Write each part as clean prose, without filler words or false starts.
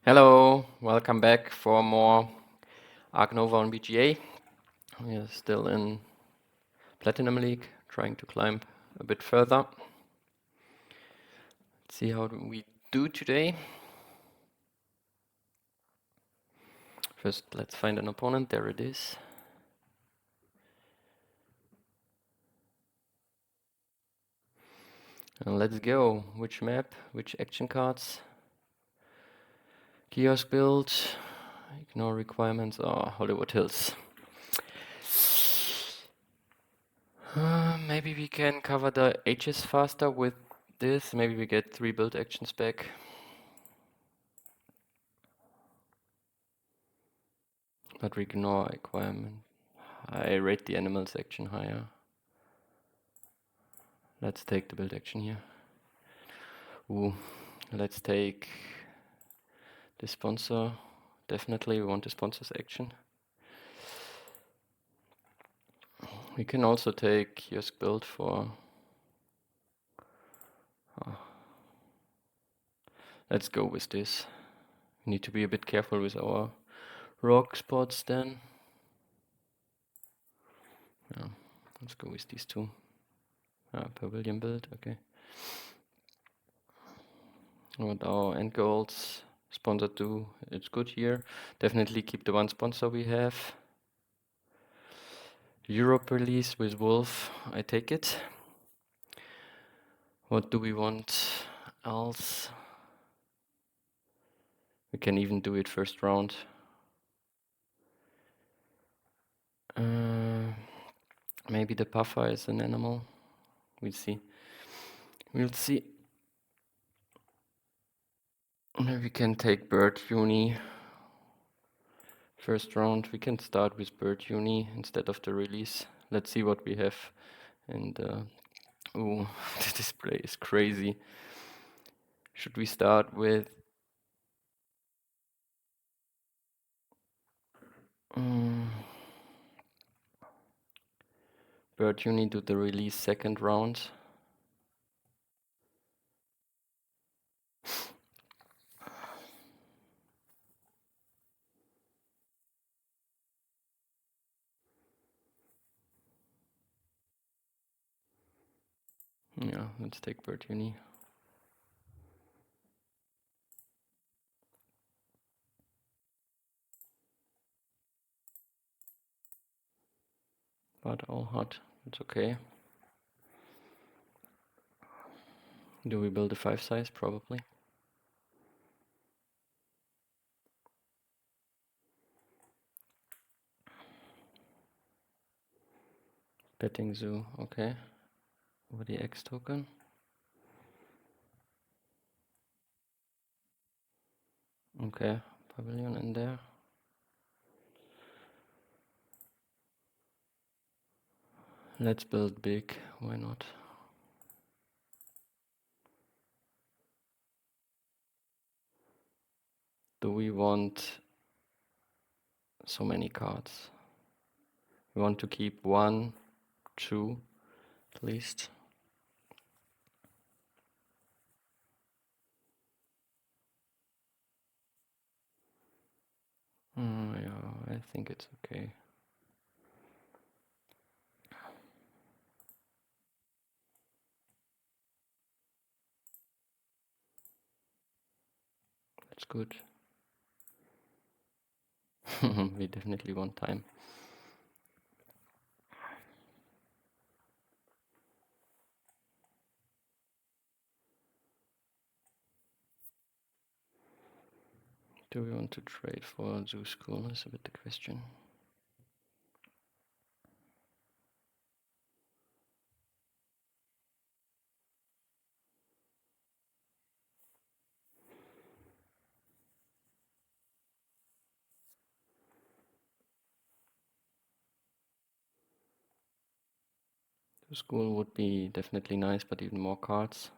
Hello, welcome back for more Ark Nova on BGA. We are still in Platinum League, trying to climb a bit further. Let's see how we do today. First, let's find an opponent. There it is. And let's go. Which map? Which action cards? Kiosk build. Ignore requirements. Oh, Hollywood Hills. Maybe we can cover the H's faster with this. Maybe we get 3 build actions back. But we ignore requirement. I rate the animal section higher. Let's take the build action here. Ooh, let's take the sponsor. Definitely we want the sponsor's action. We can also take kiosk build for... Let's go with this. We need to be a bit careful with our rock spots then. Yeah, let's go with these two. Pavilion build, okay. What our end goals, sponsor do, it's good here. Definitely keep the one sponsor we have. Europe release with Wolf, I take it. What do we want else? We can even do it first round. Maybe the puffer is an animal. We'll see. We'll see. Maybe we can take bird uni. First round, we can start with bird uni instead of the release. Let's see what we have. And ooh, the display is crazy. Should we start with bird uni do the release second round? Yeah, let's take bird uni. But all hot, it's okay. Do we build a 5 size? Probably. Petting zoo, okay. Over the X token. Okay, pavilion in there. Let's build big, why not? Do we want so many cards? We want to keep 1, 2 at least. Yeah, I think it's okay. That's good. We definitely want time. Do we want to trade for zoo school? Is a bit the question. Zoo school would be definitely nice, but even more cards.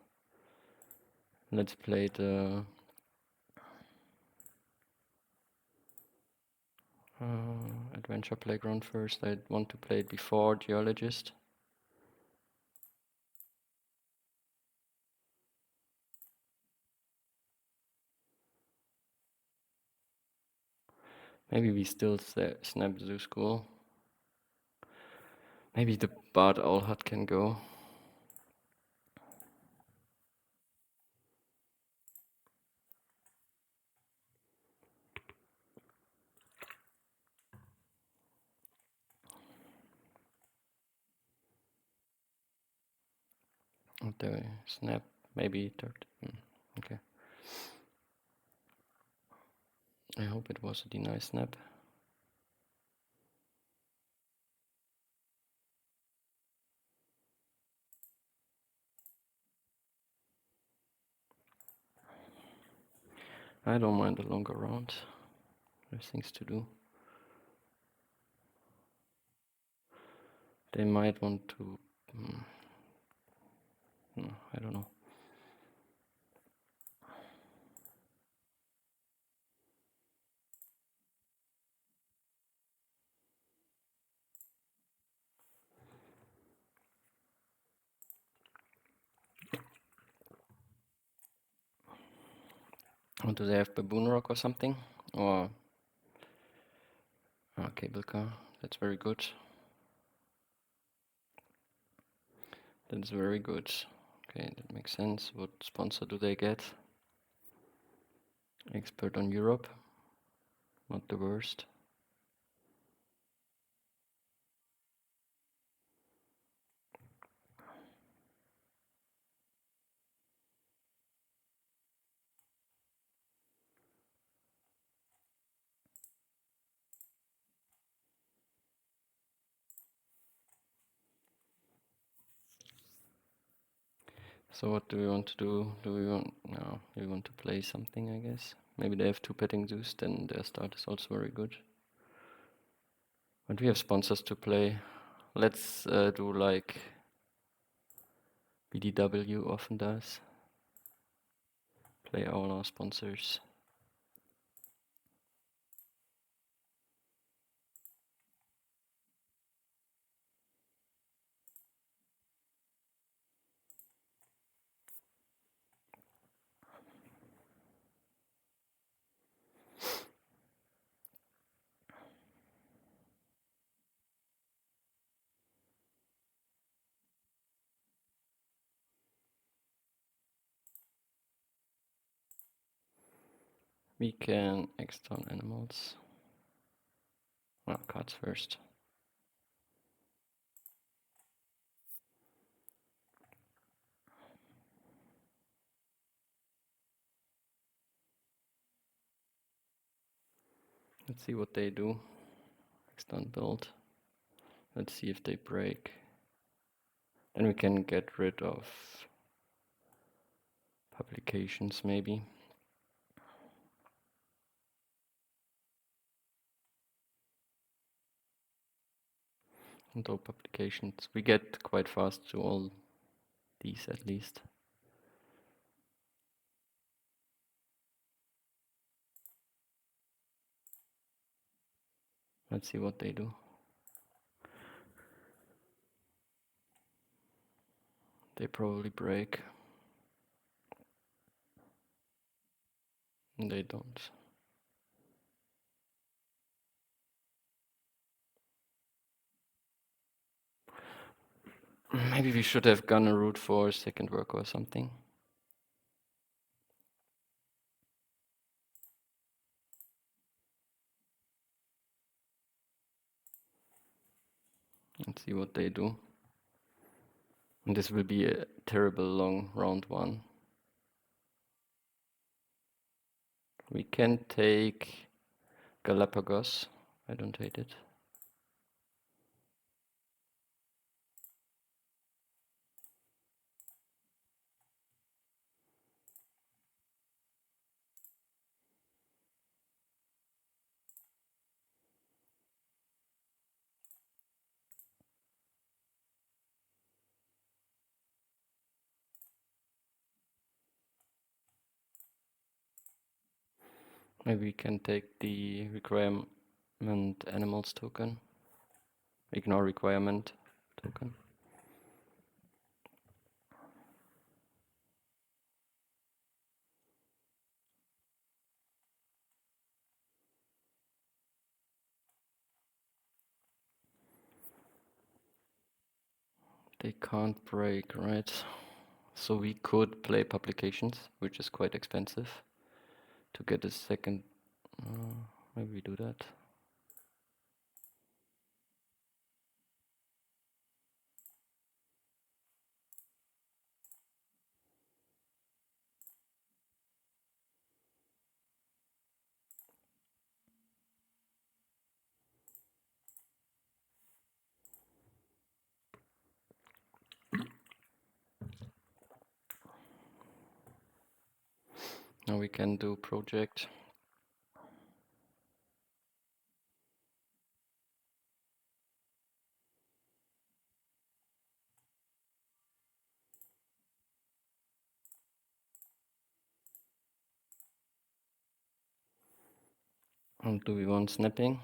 Let's play the Adventure Playground first. I want to play it before Geologist. Maybe we still snap Zoo School. Maybe the Bard Owl Hut can go. The snap, maybe third. Okay. I hope it was a deny snap. I don't mind a longer round. There's things to do. They might want to... no, I don't know. Or do they have Baboon Rock or something? Or... cable car. That's very good. That's very good. Okay, that makes sense. What sponsor do they get? Expert on Europe. Not the worst. So what do we want to do? No, we want to play something, I guess. Maybe they have two petting zoos, then their start is also very good. But we have sponsors to play. Let's do like BDW often does. Play all our sponsors. We can extern animals. Well, cards first. Let's see what they do. Extern build. Let's see if they break. Then we can get rid of publications maybe. And all publications. We get quite fast to all these at least. Let's see what they do. They probably break. They don't. Maybe we should have gone a route for second work or something. Let's see what they do. And this will be a terrible long round one. We can take Galapagos. I don't hate it. Maybe we can take the requirement animals token. Ignore requirement token. They can't break, right? So we could play publications, which is quite expensive, to get a second. Maybe we do that. Now we can do project. And do we want snapping?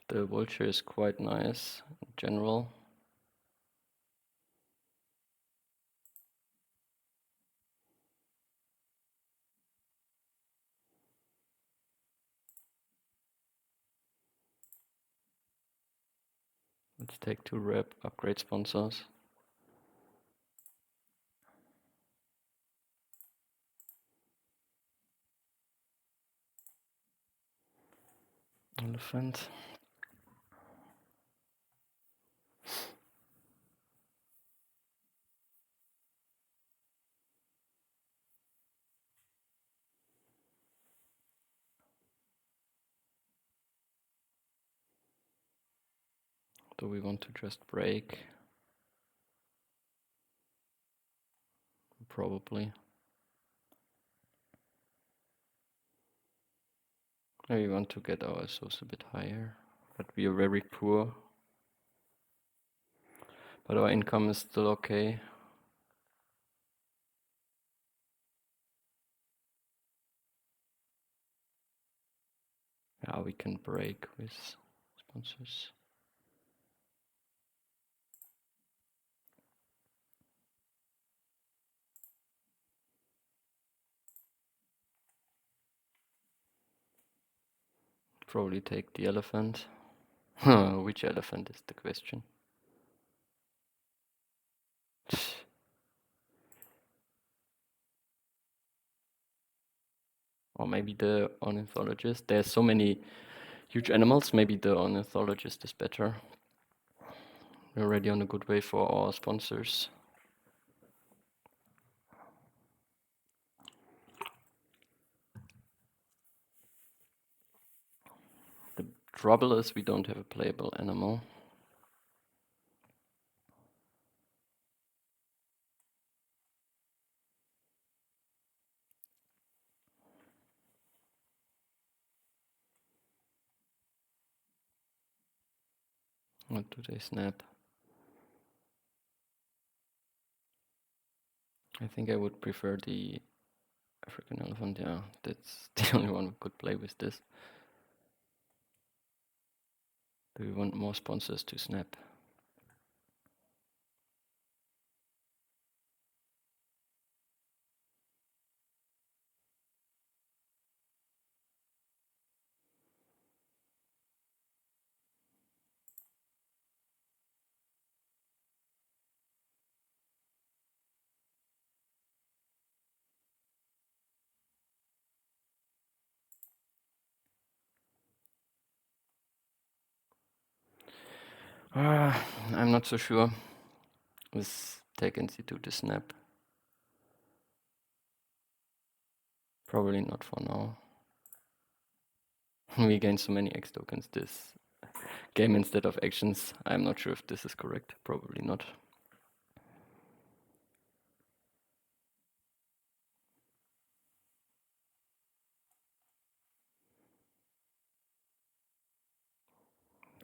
The vulture is quite nice in general. Let's take 2 rep upgrade sponsors. Elephant. Do we want to just break? Probably. Maybe we want to get our SOs a bit higher, but we are very poor. But our income is still okay. Yeah, we can break with sponsors. Probably take the elephant. Which elephant is the question? Or maybe the ornithologist. There's so many huge animals, maybe the ornithologist is better. We're already on a good way for our sponsors. The trouble is we don't have a playable animal. What do they snap? I think I would prefer the African elephant, yeah. That's the only one who could play with this. Do we want more sponsors to snap? I'm not so sure. With take NC2 to snap. Probably not for now. We gain so many X tokens this game instead of actions. I'm not sure if this is correct. Probably not.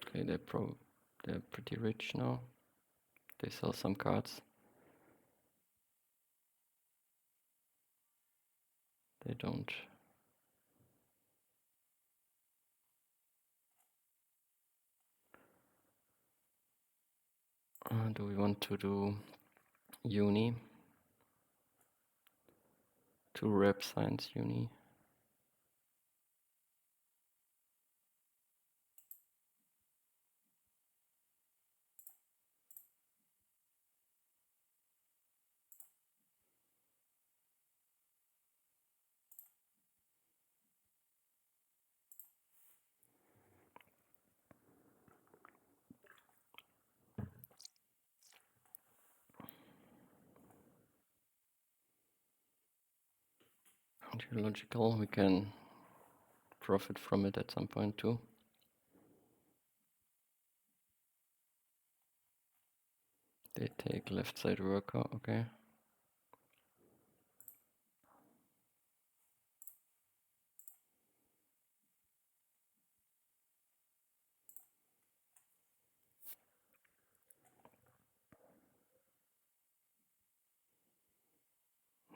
Okay, they're pretty rich now. They sell some cards. They don't. Do we want to do uni? 2 rep science uni. Geological, we can profit from it at some point too. They take left side worker, okay.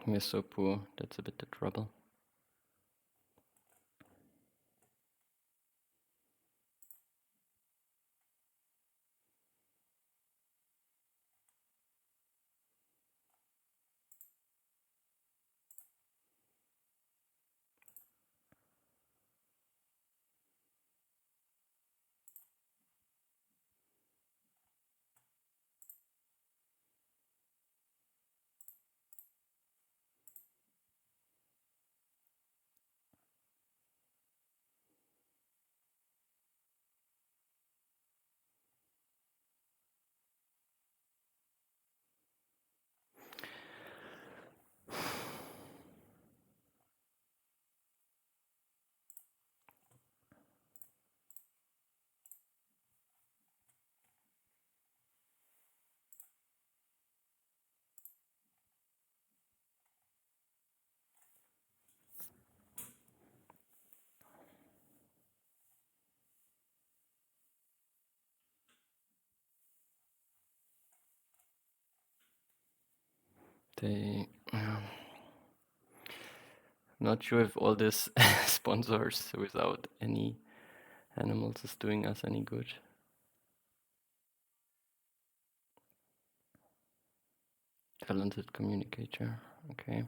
We're so poor, that's a bit the trouble. They... not sure if all this sponsors without any animals is doing us any good. Talented communicator, okay.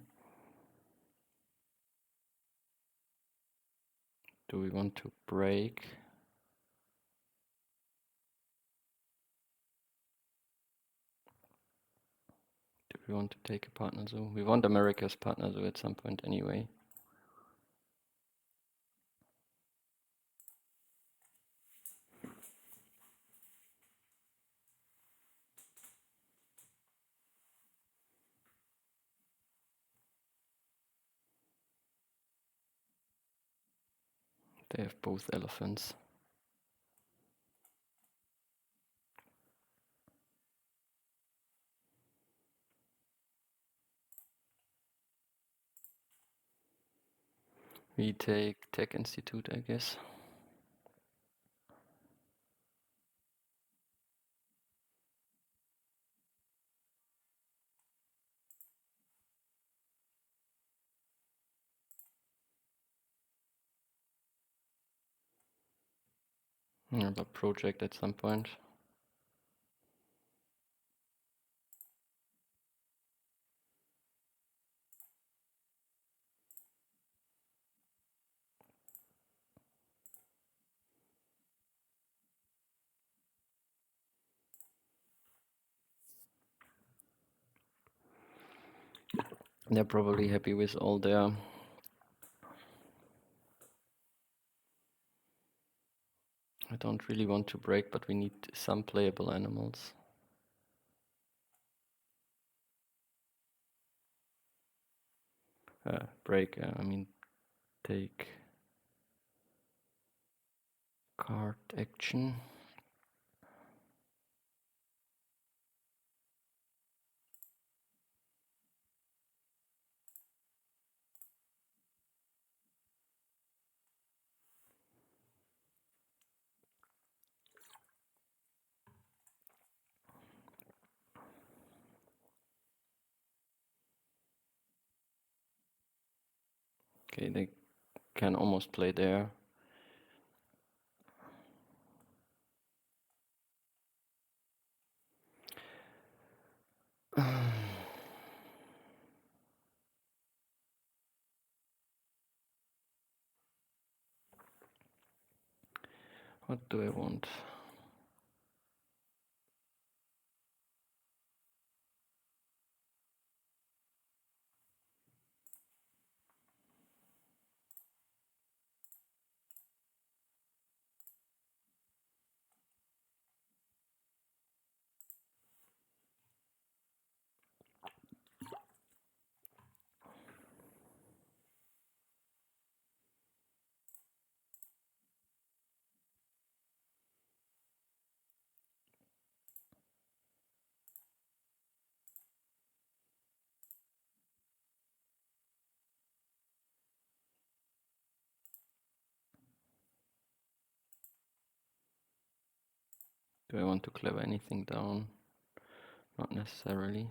Do we want to break? Do we want to take a partner zoo? We want America's partner zoo at some point anyway. They have both elephants. We take Tech Institute, I guess. Another project at some point. They're probably happy with all their I don't really want to break, but we need some playable animals. Break, I mean take card action. Okay, they can almost play there. What do I want? Do I want to clever anything down? Not necessarily.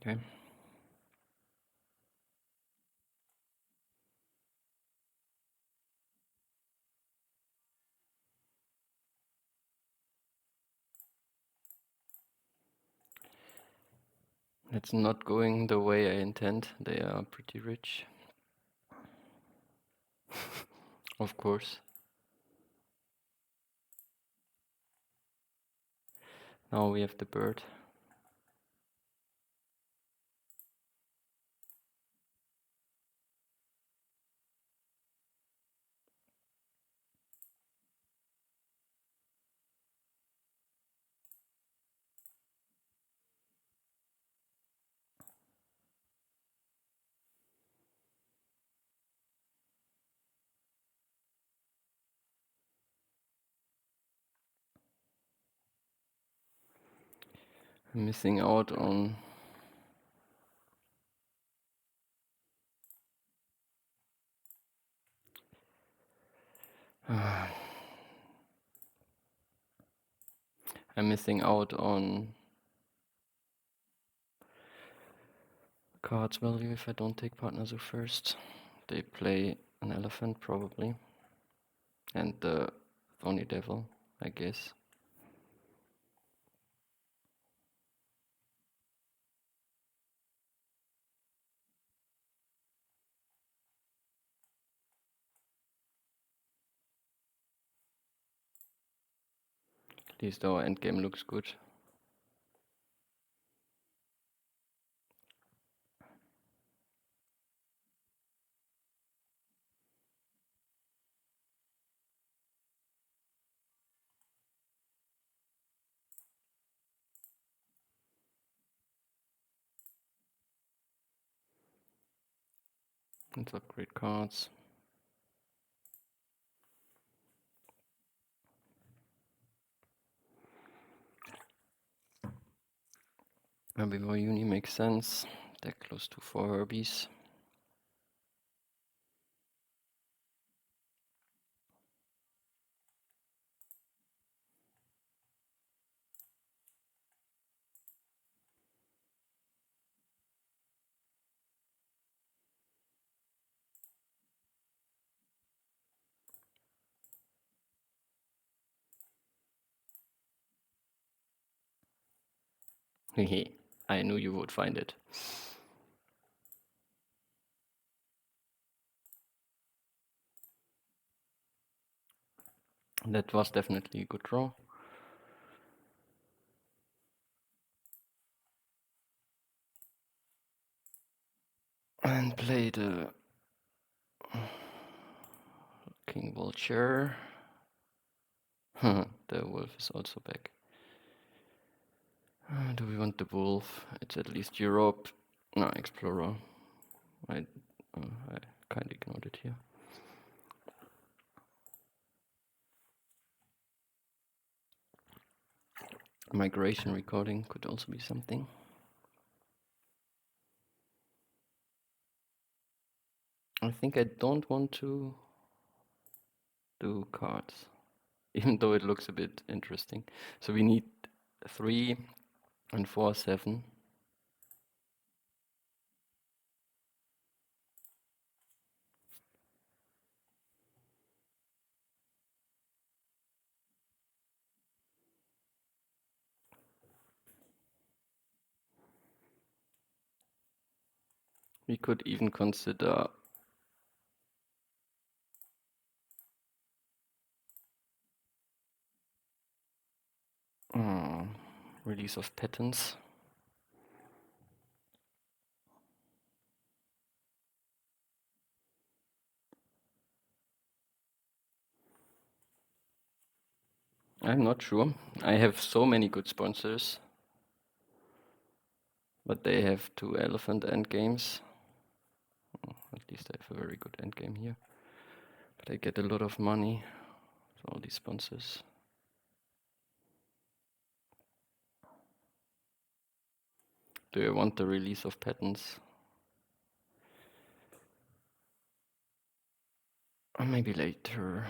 Okay. It's not going the way I intend. They are pretty rich. Of course. Now we have the bird. I'm missing out on I'm missing out on cards value if I don't take Partner Zoo first. They play an elephant probably. And the Thorny Devil, I guess. At least our endgame looks good. Let's upgrade cards. Herbivore Uni makes sense. Deck close to 4 Herbies. Hehe, I knew you would find it. That was definitely a good draw. And play the King Vulture. The wolf is also back. Do we want the wolf? It's at least Europe. No, Explorer. I kind of ignored it here. Migration recording could also be something. I think I don't want to do cards, even though it looks a bit interesting. So we need 3 and 4, 7. We could even consider release of patents. I'm not sure. I have so many good sponsors, but they have 2 elephant endgames. At least I have a very good endgame here. But I get a lot of money from all these sponsors. Do you want the release of patents? Or maybe later.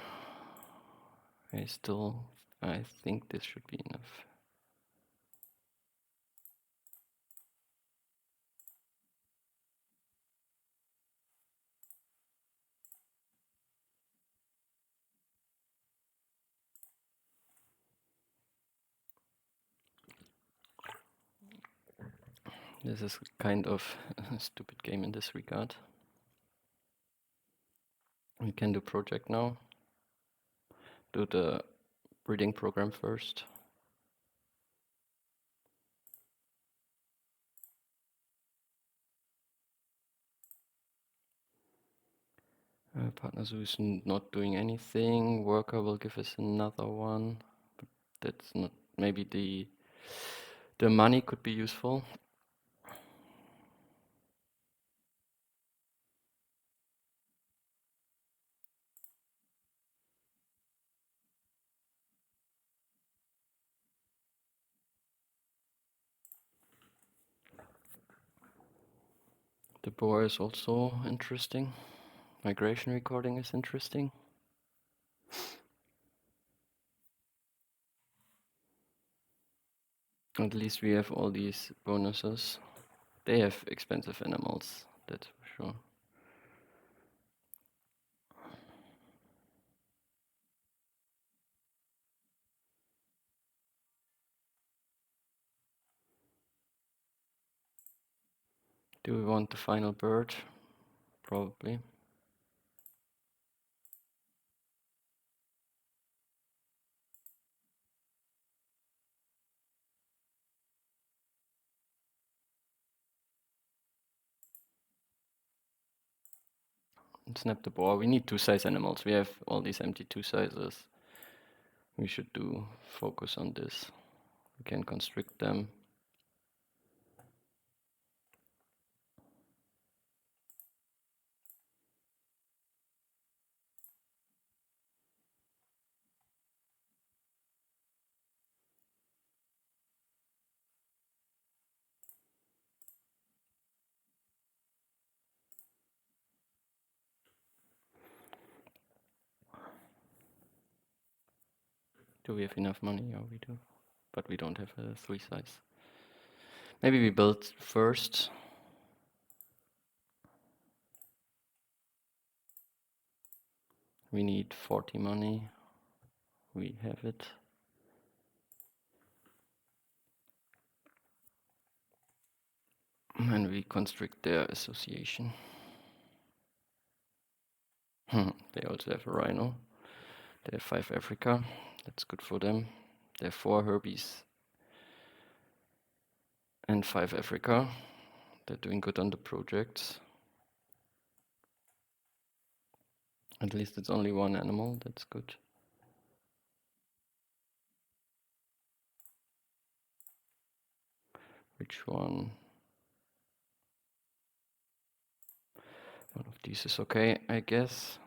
I think this should be enough. This is kind of a stupid game in this regard. We can do project now. Do the breeding program first. Partner zoo is not doing anything. Worker will give us another one. But that's not. Maybe the money could be useful. The boar is also interesting. Migration recording is interesting. At least we have all these bonuses. They have expensive animals, that's for sure. Do we want the final bird? Probably. Snap the boar. We need 2-size animals. We have all these empty 2 sizes. We should focus on this. We can constrict them. Do we have enough money? Yeah, we do. But we don't have a 3 size. Maybe we build first. We need 40 money. We have it. And we constrict their association. They also have a rhino. They have 5 Africa. That's good for them. They have 4 herbies and 5 Africa. They're doing good on the projects. At least it's only 1 animal. That's good. Which one? One of these is okay, I guess.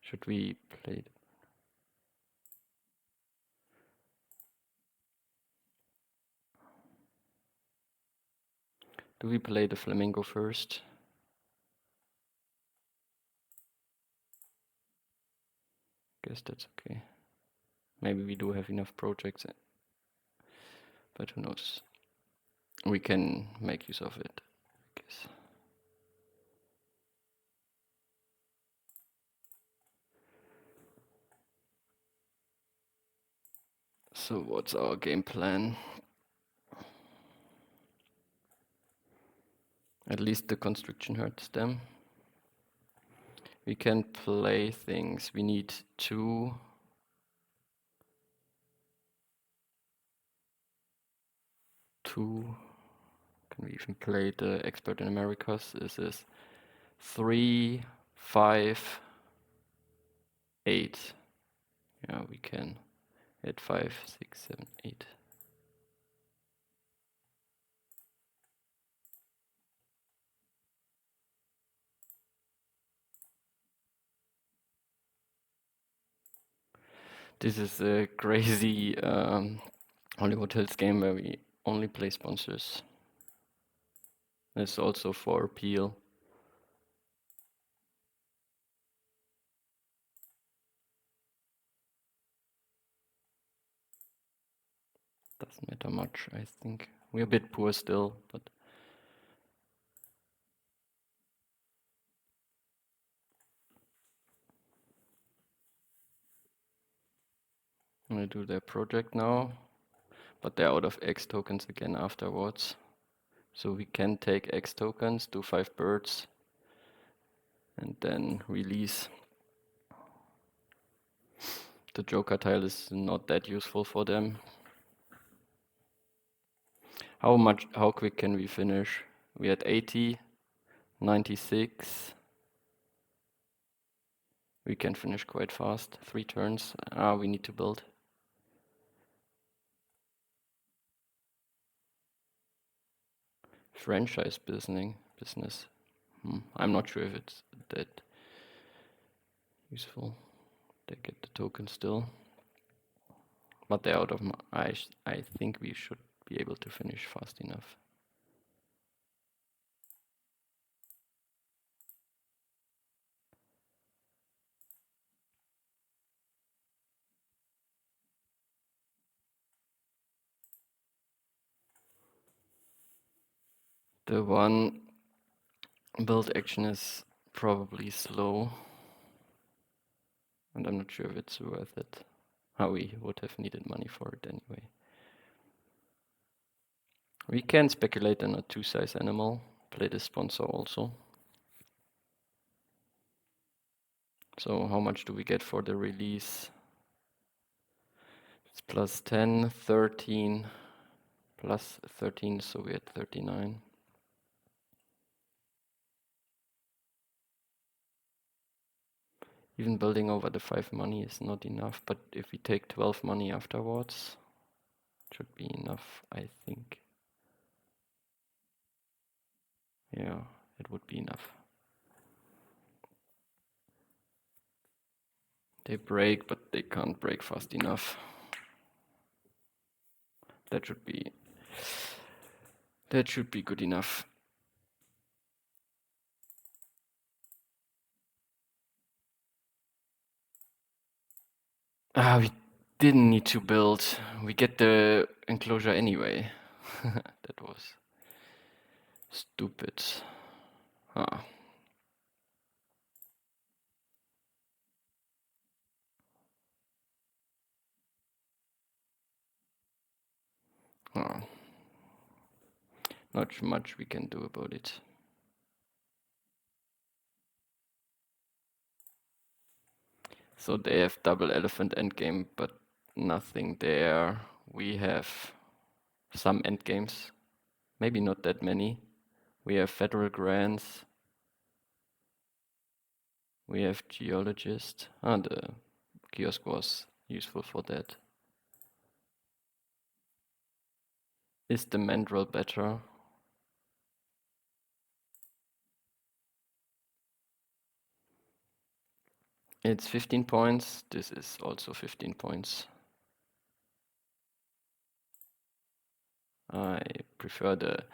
Should we play it? Do we play the flamingo first? Guess that's okay. Maybe we do have enough projects, but who knows? We can make use of it, I guess. So what's our game plan? At least the constriction hurts them. We can play things. We need 2. Can we even play the expert in Americas? This is 3, 5, 8. Yeah, we can. 8, 5, 6, 7, 8. This is a crazy Hollywood Hills game where we only play sponsors. It's also for Peel. Doesn't matter much, I think. We're a bit poor still, but I'm gonna do their project now. But they're out of X tokens again afterwards. So we can take X tokens, do 5 birds, and then release. The Joker tile is not that useful for them. How quick can we finish? We had 80, 96. We can finish quite fast. 3 turns. We need to build. Franchise business. I'm not sure if it's that useful. They get the token still. But they're out of my... I think we should be able to finish fast enough. The one build action is probably slow, and I'm not sure if it's worth it. We would have needed money for it anyway. We can speculate on a 2-size animal, play the sponsor also. So how much do we get for the release? It's plus 10, 13, plus 13, so we're at 39. Even building over the 5 money is not enough, but if we take 12 money afterwards, it should be enough, I think. Yeah, it would be enough. They break, but they can't break fast enough. That should be good enough. We didn't need to build. We get the enclosure anyway. That was stupid. Not much we can do about it. So they have double elephant endgame, but nothing there. We have some endgames, maybe not that many. We have federal grants. We have geologist. The kiosk was useful for that. Is the mandrel better? It's 15 points. This is also 15 points. I prefer the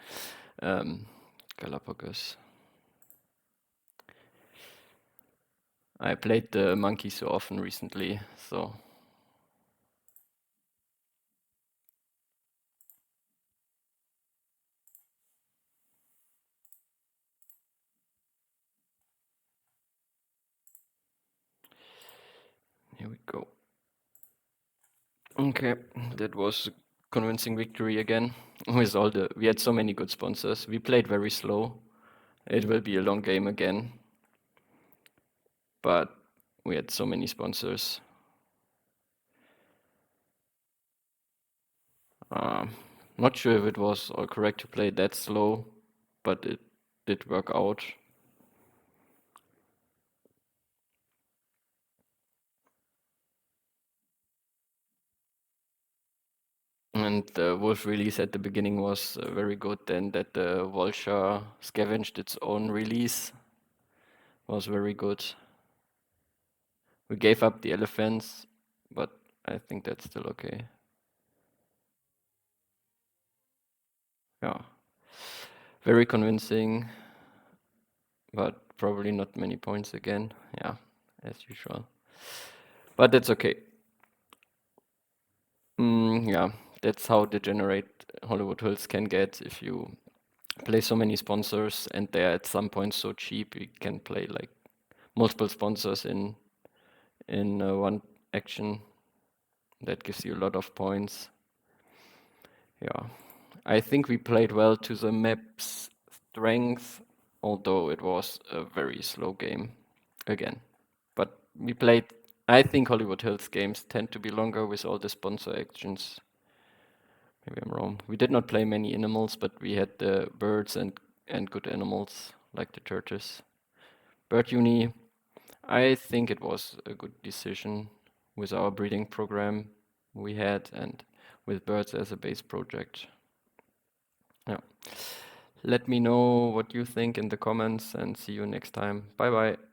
Galapagos. I played the monkey so often recently, so... Here we go. Okay, that was a convincing victory again. With we had so many good sponsors. We played very slow. It will be a long game again. But we had so many sponsors. Not sure if it was all correct to play that slow, but it did work out. And the wolf release at the beginning was very good. Then that the vulture scavenged its own release was very good. We gave up the elephants, but I think that's still okay. Yeah. Very convincing, but probably not many points again. Yeah, as usual. But that's okay. Yeah, that's how degenerate Hollywood Hills can get if you play so many sponsors and they're at some point so cheap you can play like multiple sponsors in one action. That gives you a lot of points. Yeah, I think we played well to the map's strength, although it was a very slow game again. But we played. I think Hollywood Hills games tend to be longer with all the sponsor actions. Maybe I'm wrong. We did not play many animals, but we had the birds and good animals like the churches. Bird Uni, I think it was a good decision with our breeding program we had and with birds as a base project. Yeah. Let me know what you think in the comments and see you next time. Bye bye.